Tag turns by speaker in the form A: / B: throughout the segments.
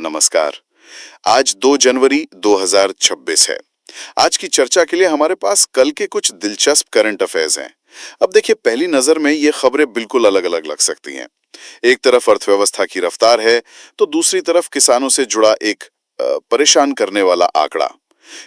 A: नमस्कार। आज 2 जनवरी 2026 है। आज की चर्चा के लिए हमारे पास कल के कुछ दिलचस्प करंट अफेयर्स हैं। अब देखिए, पहली नजर में ये खबरें बिल्कुल अलग-अलग लग सकती हैं। एक तरफ अर्थव्यवस्था की रफ्तार है, तो दूसरी तरफ किसानों से जुड़ा एक परेशान करने वाला आंकड़ा।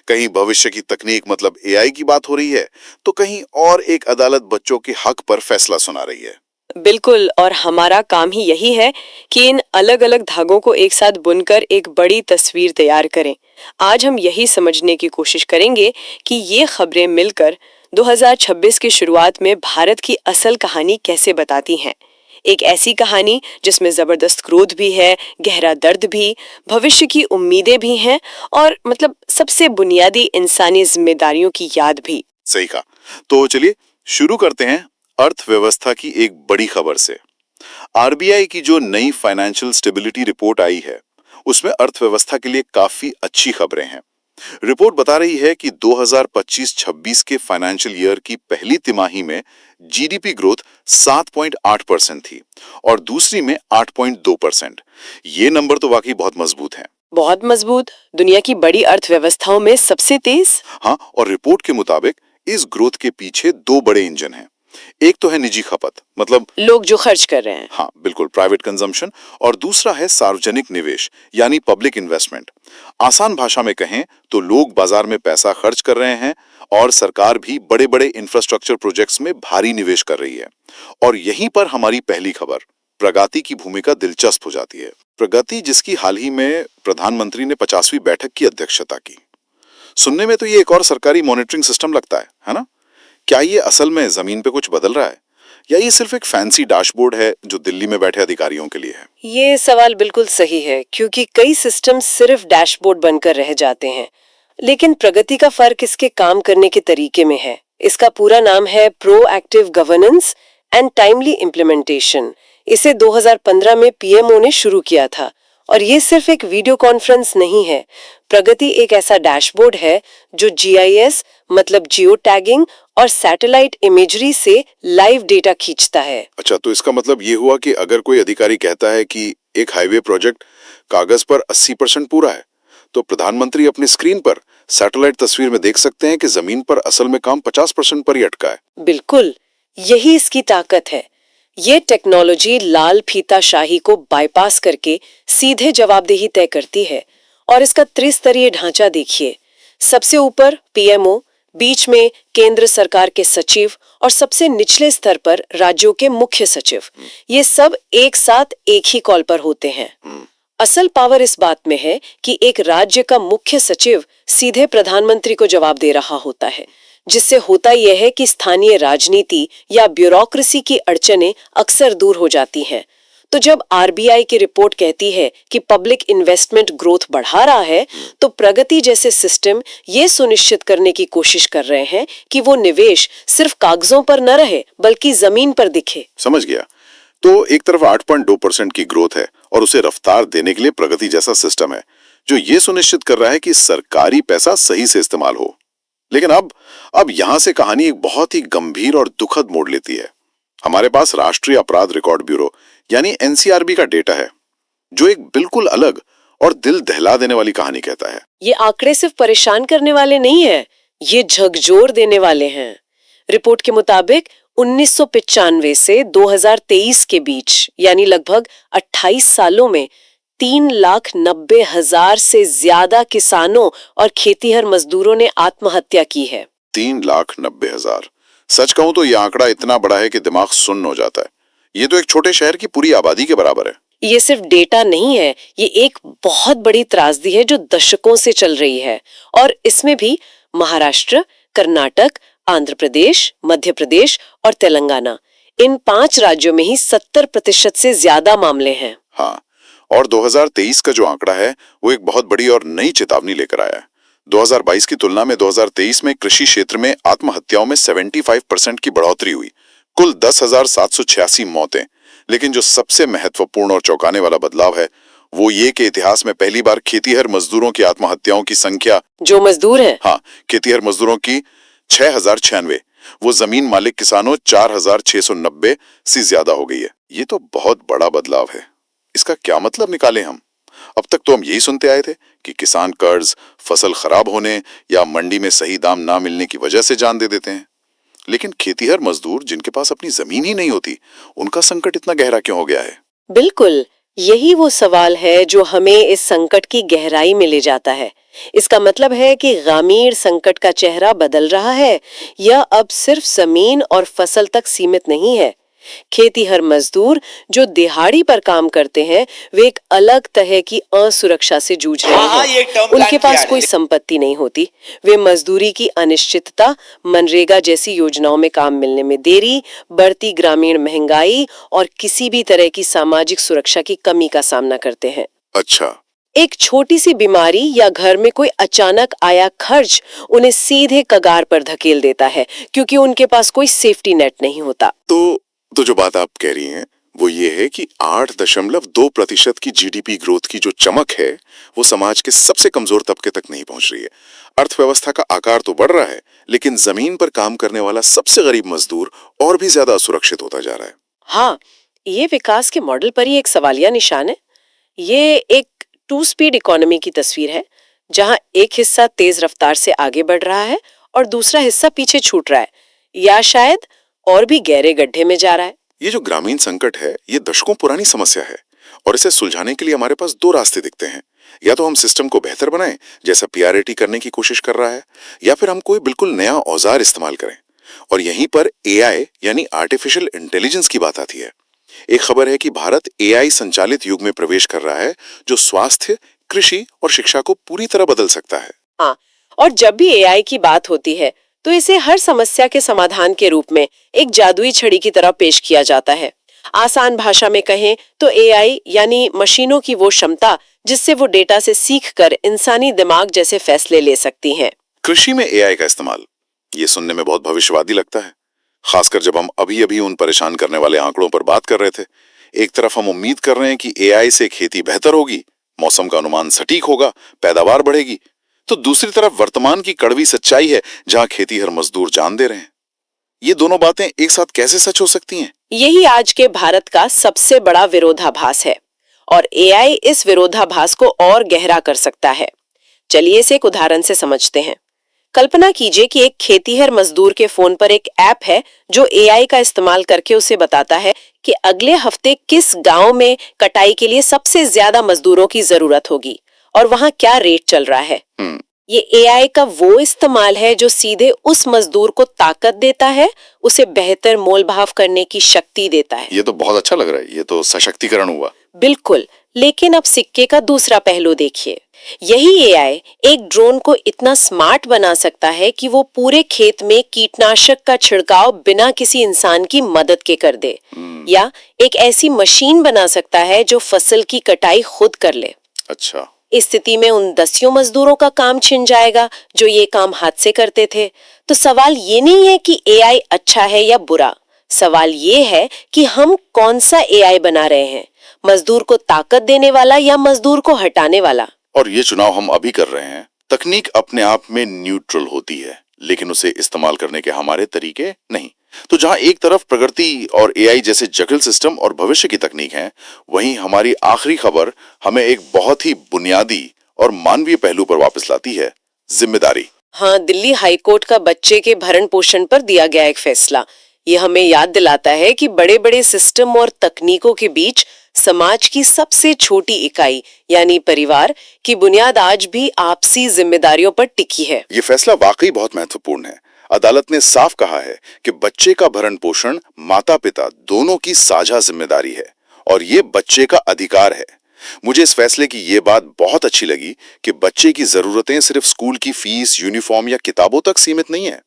A: कहीं भविष्य की तकनीक मतलब एआई की बात हो रही है, तो कहीं और एक अदालत बच्चों के हक पर फैसला सुना रही है।
B: बिल्कुल। और हमारा काम ही यही है कि इन अलग अलग धागों को एक साथ बुनकर एक बड़ी तस्वीर तैयार करें। आज हम यही समझने की कोशिश करेंगे कि ये खबरें मिलकर 2026 की शुरुआत में भारत की असल कहानी कैसे बताती हैं। एक ऐसी कहानी जिसमें जबरदस्त क्रोध भी है, गहरा दर्द भी, भविष्य की उम्मीदें भी हैं और मतलब सबसे बुनियादी इंसानी जिम्मेदारियों की याद भी।
A: सही कहा। तो चलिए शुरू करते हैं अर्थव्यवस्था की एक बड़ी खबर से। आरबीआई की जो नई फाइनेंशियल स्टेबिलिटी रिपोर्ट आई है, उसमें अर्थव्यवस्था के लिए काफी अच्छी खबरें हैं। रिपोर्ट बता रही है कि 2025-26 के फाइनेंशियल ईयर की पहली तिमाही में जीडीपी ग्रोथ 7.8% थी और दूसरी में 8.2%। ये नंबर तो वाकई बहुत मजबूत हैं।
B: बहुत मजबूत। दुनिया की बड़ी अर्थव्यवस्थाओं में सबसे तेज।
A: हाँ, और रिपोर्ट के मुताबिक इस ग्रोथ के पीछे दो बड़े इंजन हैं। एक तो है निजी खपत, मतलब
B: लोग जो खर्च कर रहे हैं।
A: हाँ बिल्कुल, प्राइवेट कंजम्पशन। और दूसरा है सार्वजनिक निवेश यानी पब्लिक इन्वेस्टमेंट। आसान भाषा में कहें तो लोग बाजार में पैसा खर्च कर रहे हैं और सरकार भी बड़े बड़े इंफ्रास्ट्रक्चर प्रोजेक्ट्स में भारी निवेश कर रही है। और यहीं पर हमारी पहली खबर प्रगति की भूमिका दिलचस्प हो जाती है। प्रगति जिसकी हाल ही में प्रधानमंत्री ने 50वीं बैठक की अध्यक्षता की। सुनने में तो ये एक और सरकारी मॉनिटरिंग सिस्टम लगता है ना? क्या ये असल में जमीन पे कुछ बदल रहा है या ये सिर्फ एक फैंसी डैशबोर्ड है जो दिल्ली में बैठे अधिकारियों के लिए है?
B: ये सवाल बिल्कुल सही है, क्योंकि कई सिस्टम सिर्फ डैशबोर्ड बनकर रह जाते हैं। लेकिन प्रगति का फर्क इसके काम करने के तरीके में है। इसका पूरा नाम है proactive governance and timely implementation. इसे 2015 में पीएमओ ने शुरू किया था। और ये सिर्फ एक वीडियो कॉन्फ्रेंस नहीं है। प्रगति एक ऐसा डैशबोर्ड है जो जीआईएस मतलब जियो टैगिंग और सैटेलाइट इमेजरी से लाइव डेटा खींचता है।
A: अच्छा, तो इसका मतलब ये हुआ कि अगर कोई अधिकारी कहता है कि एक हाईवे प्रोजेक्ट कागज पर 80% पूरा है, तो प्रधानमंत्री अपनी स्क्रीन पर सैटेलाइट तस्वीर में देख सकते हैं कि जमीन पर असल में काम 50% पर ही अटका है।
B: बिल्कुल, यही इसकी ताकत है। ये टेक्नोलॉजी लाल फीताशाही को बाईपास करके सीधे जवाबदेही तय करती है। और इसका त्रिस्तरीय ढांचा देखिए। सबसे ऊपर पीएमओ, बीच में केंद्र सरकार के सचिव और सबसे निचले स्तर पर राज्यों के मुख्य सचिव। ये सब एक साथ एक ही कॉल पर होते हैं। असल पावर इस बात में है कि एक राज्य का मुख्य सचिव सीधे प्रधानमंत्री को जवाब दे रहा होता है, जिससे होता यह है कि स्थानीय राजनीति या ब्यूरोक्रेसी की अड़चनें अक्सर दूर हो जाती हैं। तो जब आरबीआई की रिपोर्ट कहती है कि पब्लिक इन्वेस्टमेंट ग्रोथ बढ़ा रहा है, तो प्रगति जैसे सिस्टम ये सुनिश्चित करने की कोशिश कर रहे हैं कि वो निवेश सिर्फ कागजों पर न रहे बल्कि जमीन पर दिखे।
A: समझ गया। तो एक तरफ 8.2% की ग्रोथ है और उसे रफ्तार देने के लिए प्रगति जैसा सिस्टम है जो ये सुनिश्चित कर रहा है कि सरकारी पैसा सही से इस्तेमाल हो। लेकिन अब यहां से कहानी एक बहुत ही गंभीर और दुखद मोड़ लेती है। हमारे पास राष्ट्रीय अपराध रिकॉर्ड ब्यूरो यानी एनसीआरबी का डेटा है जो एक बिल्कुल अलग और दिल दहला देने वाली कहानी कहता है।
B: ये आंकड़े सिर्फ परेशान करने वाले नहीं है, ये झकझोर देने वाले हैं। रिपोर्ट के मुताबिक 1995 से 2023 के बीच यानी लगभग 28 सालों में 3,90,000 से ज्यादा किसानों और खेतीहर मजदूरों ने आत्महत्या की है।
A: 3,90,000। सच कहूं तो यह आंकड़ा इतना बड़ा है कि दिमाग सुन्न हो जाता है। ये तो एक छोटे शहर की पूरी आबादी के बराबर है।
B: ये सिर्फ डेटा नहीं है, ये एक बहुत बड़ी त्रासदी है जो दशकों से चल रही है। और इसमें भी महाराष्ट्र, कर्नाटक, आंध्र प्रदेश, मध्य प्रदेश और तेलंगाना, इन 5 राज्यों में ही 70% से ज्यादा मामले हैं।
A: हाँ, और 2023 का जो आंकड़ा है वो एक बहुत बड़ी और नई चेतावनी लेकर आया है। 2022 की तुलना में 2023 में कृषि क्षेत्र में आत्महत्याओं में 75% की बढ़ोतरी हुई, कुल 10,786 मौतें। लेकिन जो सबसे महत्वपूर्ण और चौंकाने वाला बदलाव है वो ये कि इतिहास में पहली बार खेतीहर मजदूरों की आत्महत्याओं की संख्या,
B: जो मजदूर हैं,
A: हाँ, खेतीहर मजदूरों की 6,096, वो जमीन मालिक किसानों 4,690 से ज्यादा हो गई है। ये तो बहुत बड़ा बदलाव है। इसका क्या मतलब निकालें हम? अब तक तो हम यही सुनते आए थे कि किसान कर्ज, फसल खराब होने या मंडी में सही दाम ना मिलने की वजह से जान दे देते हैं। लेकिन खेतीहर मजदूर जिनके पास अपनी जमीन ही नहीं होती, उनका संकट इतना गहरा क्यों हो गया है?
B: बिल्कुल, यही वो सवाल है जो हमें इस संकट की गहराई में ले जाता है। इसका मतलब है कि ग्रामीण संकट का चेहरा बदल रहा है। यह अब सिर्फ जमीन और फसल तक सीमित नहीं है। खेतीहर मजदूर जो दिहाड़ी पर काम करते हैं, वे एक अलग तरह की असुरक्षा से जूझ रहे
C: हाँ, ये एक
B: हैं।
C: term
B: उनके
C: plan
B: पास
C: किया
B: कोई
C: है।
B: संपत्ति नहीं होती। वे मजदूरी की अनिश्चितता, मनरेगा जैसी योजनाओं में काम मिलने में देरी, बढ़ती ग्रामीण महंगाई और किसी भी तरह की सामाजिक सुरक्षा की कमी का सामना करते हैं।
A: अच्छा,
B: एक छोटी सी बीमारी या घर में कोई अचानक आया खर्च उन्हें सीधे कगार पर धकेल देता है, क्योंकि उनके पास कोई सेफ्टी नेट नहीं होता।
A: तो जो बात आप कह रही हैं वो ये है कि 8.2% की जीडीपी ग्रोथ की जो चमक है वो समाज के सबसे कमजोर तबके तक नहीं पहुंच रही है। अर्थव्यवस्था का आकार तो बढ़ रहा है, लेकिन जमीन पर काम करने वाला सबसे गरीब मजदूर और भी ज्यादा असुरक्षित होता जा रहा है।
B: हाँ, ये विकास के मॉडल पर ही एक सवालिया निशान है। ये एक टू स्पीड इकोनॉमी की तस्वीर है, जहां एक हिस्सा तेज रफ्तार से आगे बढ़ रहा है और दूसरा हिस्सा पीछे छूट रहा है, या शायद और भी गहरे गड्ढे में जा रहा है।
A: ये जो ग्रामीण संकट है ये दशकों पुरानी समस्या है और इसे सुलझाने के लिए हमारे पास दो रास्ते दिखते हैं। या तो हम सिस्टम को बेहतर बनाएं, जैसा पीआरएटी करने की कोशिश कर रहा है, या फिर हम कोई बिल्कुल नया औजार इस्तेमाल करें। और यहीं पर एआई यानी आर्टिफिशियल इंटेलिजेंस की बात आती है। एक खबर है कि भारत एआई संचालित युग में प्रवेश कर रहा है, जो स्वास्थ्य, कृषि और शिक्षा को पूरी तरह बदल सकता है।
B: हाँ, और जब भी एआई की बात होती है तो इसे हर समस्या के समाधान के रूप में एक जादुई छड़ी की तरह पेश किया जाता है। आसान भाषा में कहें तो एआई यानी मशीनों की वो क्षमता जिससे वो डेटा से सीखकर इंसानी दिमाग जैसे फैसले ले सकती हैं।
A: कृषि में एआई का इस्तेमाल, ये सुनने में बहुत भविष्यवादी लगता है, खासकर जब हम अभी अभी उन परेशान करने वाले आंकड़ों पर बात कर रहे थे। एक तरफ हम उम्मीद कर रहे हैं कि एआई से खेती बेहतर होगी, मौसम का अनुमान सटीक होगा, पैदावार बढ़ेगी, तो दूसरी तरफ वर्तमान की कड़वी सच्चाई है जहां खेतीहर मजदूर जान दे रहे हैं। ये दोनों बातें एक साथ कैसे सच हो सकती हैं?
B: यही आज के भारत का सबसे बड़ा विरोधाभास है, और एआई इस विरोधाभास को और गहरा कर सकता है। चलिए इसे एक उदाहरण से समझते हैं। कल्पना कीजिए कि एक खेतीहर मजदूर के फोन पर एक ऐप है जो एआई का इस्तेमाल करके उसे बताता है कि अगले हफ्ते किस गांव में कटाई के लिए सबसे ज्यादा मजदूरों की जरूरत होगी और वहां क्या रेट चल रहा है। ये एआई का वो इस्तेमाल है जो सीधे उस मजदूर को ताकत देता है, उसे बेहतर मोल भाव करने की शक्ति देता है।
A: ये तो बहुत अच्छा लग रहा है, ये तो सशक्तिकरण हुआ।
B: बिल्कुल, लेकिन अब सिक्के का दूसरा पहलू देखिए। यही एआई एक ड्रोन को इतना स्मार्ट बना सकता है कि वो पूरे खेत में कीटनाशक का छिड़काव बिना किसी इंसान की मदद के कर दे, या एक ऐसी मशीन बना सकता है जो फसल की कटाई खुद कर ले।
A: अच्छा,
B: इस स्थिति में उन 10 मजदूरों का काम छिन जाएगा जो ये काम हाथ से करते थे। तो सवाल ये नहीं है कि एआई अच्छा है या बुरा, सवाल ये है कि हम कौन सा एआई बना रहे हैं, मजदूर को ताकत देने वाला या मजदूर को हटाने वाला।
A: और ये चुनाव हम अभी कर रहे हैं। तकनीक अपने आप में न्यूट्रल होती है, लेकिन उसे इस्तेमाल करने के हमारे तरीके नहीं। तो जहां एक तरफ प्रगति और एआई जैसे जटिल सिस्टम और भविष्य की तकनीक है, वहीं हमारी आखिरी खबर हमें एक बहुत ही बुनियादी और मानवीय पहलू पर वापस लाती है, जिम्मेदारी।
B: हाँ, दिल्ली हाईकोर्ट का बच्चे के भरण पोषण पर दिया गया एक फैसला ये हमें याद दिलाता है कि बड़े बड़े सिस्टम और तकनीकों के बीच समाज की सबसे छोटी इकाई यानी परिवार की बुनियाद आज भी आपसी जिम्मेदारियों पर टिकी है।
A: ये फैसला वाकई बहुत महत्वपूर्ण है। अदालत ने साफ कहा है कि बच्चे का भरण पोषण माता पिता दोनों की साझा जिम्मेदारी है और ये बच्चे का अधिकार है। मुझे इस फैसले की ये बात बहुत अच्छी लगी कि बच्चे की जरूरतें सिर्फ स्कूल की फीस, यूनिफॉर्म या किताबों तक सीमित नहीं है।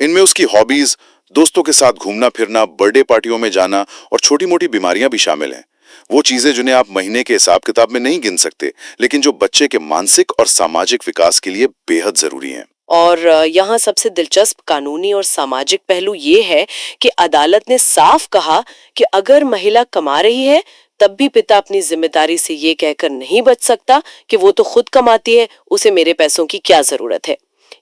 A: इनमें उसकी हॉबीज, दोस्तों के साथ घूमना फिरना, बर्थडे पार्टियों में जाना और छोटी मोटी बीमारियां भी शामिल हैं। वो चीजें जिन्हें आप महीने के हिसाब किताब में नहीं गिन सकते, लेकिन जो बच्चे के मानसिक और सामाजिक विकास के लिए बेहद जरूरी हैं।
B: और यहाँ सबसे दिलचस्प कानूनी और सामाजिक पहलू ये है कि अदालत ने साफ कहा कि अगर महिला कमा रही है तब भी पिता अपनी जिम्मेदारी से ये कहकर नहीं बच सकता कि वो तो खुद कमाती है, उसे मेरे पैसों की क्या जरूरत है।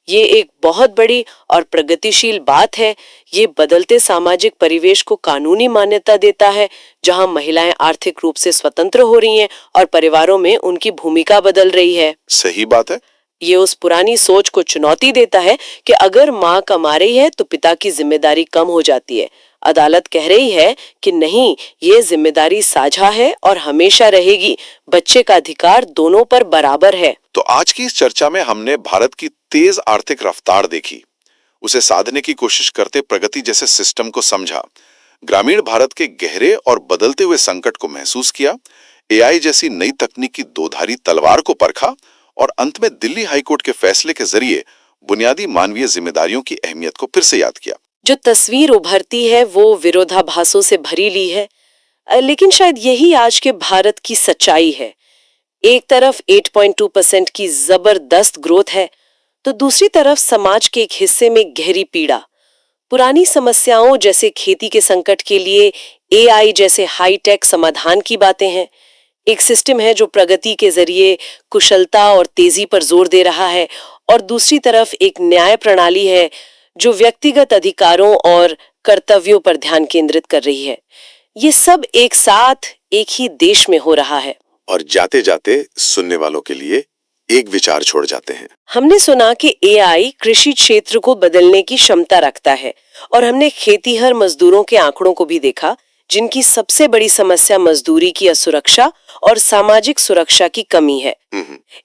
B: ये एक बहुत बड़ी और प्रगतिशील बात है। ये बदलते सामाजिक परिवेश को कानूनी मान्यता देता है, जहां महिलाएं आर्थिक रूप से स्वतंत्र हो रही हैं और परिवारों में उनकी भूमिका बदल रही है।
A: सही बात है।
B: ये उस पुरानी सोच को चुनौती देता है कि अगर माँ कमा रही है तो पिता की जिम्मेदारी कम हो जाती है। अदालत कह रही है कि नहीं, ये जिम्मेदारी साझा है और हमेशा रहेगी। बच्चे का अधिकार दोनों पर बराबर है।
A: तो आज की इस चर्चा में हमने भारत की तेज आर्थिक रफ्तार देखी, उसे साधने की कोशिश करते प्रगति जैसे सिस्टम को समझा, ग्रामीण भारत के गहरे और बदलते हुए संकट को महसूस किया, एआई जैसी नई तकनीक की दोधारी तलवार को परखा और अंत में दिल्ली हाईकोर्ट के फैसले के जरिए बुनियादी मानवीय जिम्मेदारियों की अहमियत को फिर से याद किया।
B: जो तस्वीर उभरती है वो विरोधाभासों से भरी ली है, लेकिन शायद यही आज के भारत की सच्चाई है। एक तरफ 8.2% की जबरदस्त ग्रोथ है, तो दूसरी तरफ समाज के एक हिस्से में गहरी पीड़ा। पुरानी समस्याओं जैसे खेती के संकट के लिए एआई जैसे हाईटेक समाधान की बातें हैं। एक सिस्टम है जो प्रगति के जरिए कुशलता और तेजी पर जोर दे रहा है, और दूसरी तरफ एक न्याय प्रणाली है जो व्यक्तिगत अधिकारों और कर्तव्यों पर ध्यान केंद्रित कर रही है। ये सब एक साथ एक ही देश में हो रहा है।
A: और जाते जाते सुनने वालों के लिए एक विचार छोड़ जाते हैं।
B: हमने सुना कि एआई कृषि क्षेत्र को बदलने की क्षमता रखता है, और हमने खेतीहर मजदूरों के आंकड़ों को भी देखा, जिनकी सबसे बड़ी समस्या मजदूरी की असुरक्षा और सामाजिक सुरक्षा की कमी है।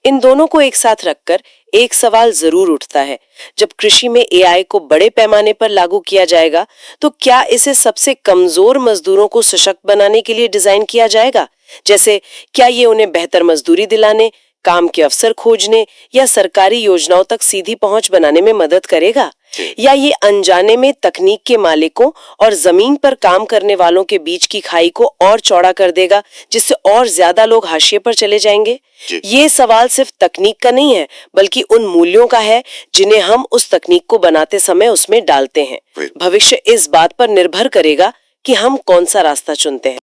B: इन दोनों को एक साथ रखकर एक सवाल जरूर उठता है, जब कृषि में एआई को बड़े पैमाने पर लागू किया जाएगा तो क्या इसे सबसे कमजोर मजदूरों को सशक्त बनाने के लिए डिजाइन किया जाएगा? जैसे क्या ये उन्हें बेहतर मजदूरी दिलाने, काम के अवसर खोजने या सरकारी योजनाओं तक सीधी पहुंच बनाने में मदद करेगा? या ये अनजाने में तकनीक के मालिकों और जमीन पर काम करने वालों के बीच की खाई को और चौड़ा कर देगा, जिससे और ज्यादा लोग हाशिए पर चले जाएंगे? ये सवाल सिर्फ तकनीक का नहीं है, बल्कि उन मूल्यों का है जिन्हें हम उस तकनीक को बनाते समय उसमें डालते हैं। भविष्य इस बात पर निर्भर करेगा कि हम कौन सा रास्ता चुनते हैं।